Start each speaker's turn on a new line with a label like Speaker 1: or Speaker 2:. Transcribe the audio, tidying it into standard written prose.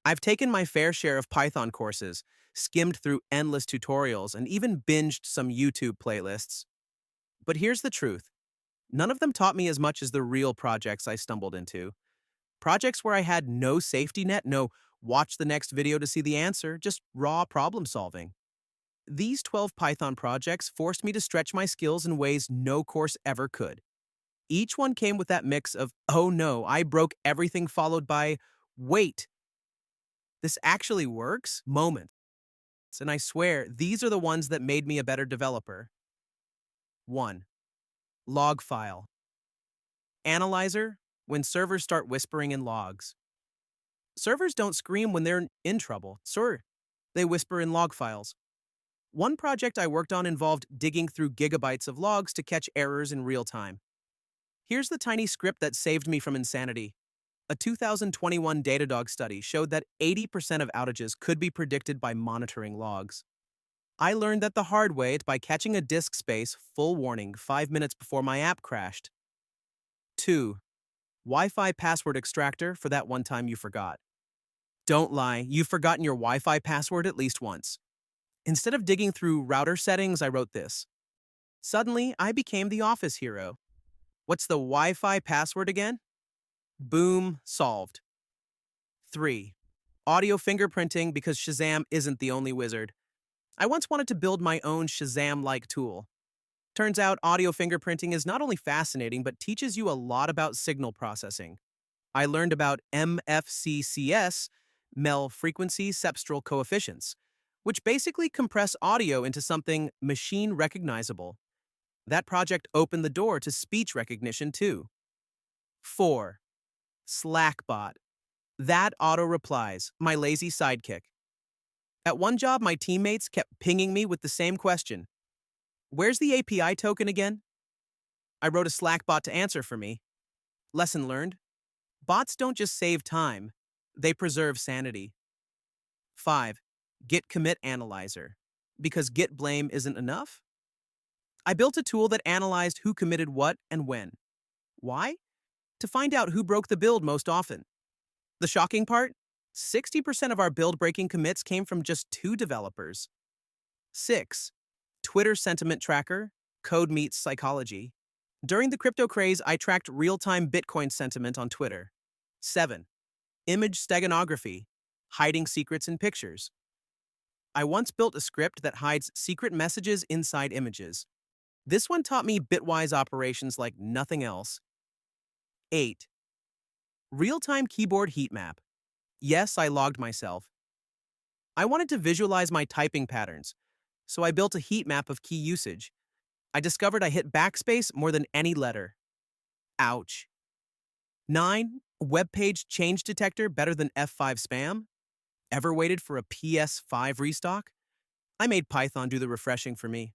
Speaker 1: I've taken my fair share of Python courses, skimmed through endless tutorials, and even binged some YouTube playlists. But here's the truth. None of them taught me as much as the real projects I stumbled into. Projects where I had no safety net, no watch the next video to see the answer, just raw problem solving. These 12 Python projects forced me to stretch my skills in ways no course ever could. Each one came with that mix of, oh no, I broke everything, followed by, wait, this actually works? Moments. And I swear, these are the ones that made me a better developer. 1. Log file. Analyzer, when servers start whispering in logs. Servers don't scream when they're in trouble, sir. They whisper in log files. One project I worked on involved digging through gigabytes of logs to catch errors in real time. Here's the tiny script that saved me from insanity. A 2021 Datadog study showed that 80% of outages could be predicted by monitoring logs. I learned that the hard way by catching a disk space full warning 5 minutes before my app crashed. 2. Wi-Fi password extractor for that one time you forgot. Don't lie, you've forgotten your Wi-Fi password at least once. Instead of digging through router settings, I wrote this. Suddenly, I became the office hero. What's the Wi-Fi password again? Boom, solved. 3. Audio fingerprinting because Shazam isn't the only wizard. I once wanted to build my own Shazam-like tool. Turns out audio fingerprinting is not only fascinating but teaches you a lot about signal processing. I learned about MFCCS, Mel frequency cepstral coefficients, which basically compress audio into something machine recognizable. That project opened the door to speech recognition too. 4. Slackbot. That auto-replies, my lazy sidekick. At one job, my teammates kept pinging me with the same question. Where's the API token again? I wrote a Slack bot to answer for me. Lesson learned. Bots don't just save time, they preserve sanity. 5. Git commit analyzer. Because git blame isn't enough? I built a tool that analyzed who committed what and when. Why? To find out who broke the build most often. The shocking part? 60% of our build-breaking commits came from just 2 developers. 6. Twitter sentiment tracker, code meets psychology. During the crypto craze, I tracked real-time Bitcoin sentiment on Twitter. 7. Image steganography, hiding secrets in pictures. I once built a script that hides secret messages inside images. This one taught me bitwise operations like nothing else. 8. Real-time keyboard heat map. Yes, I logged myself. I wanted to visualize my typing patterns, so I built a heat map of key usage. I discovered I hit backspace more than any letter. Ouch. 9. Web page change detector better than F5 spam? Ever waited for a PS5 restock? I made Python do the refreshing for me.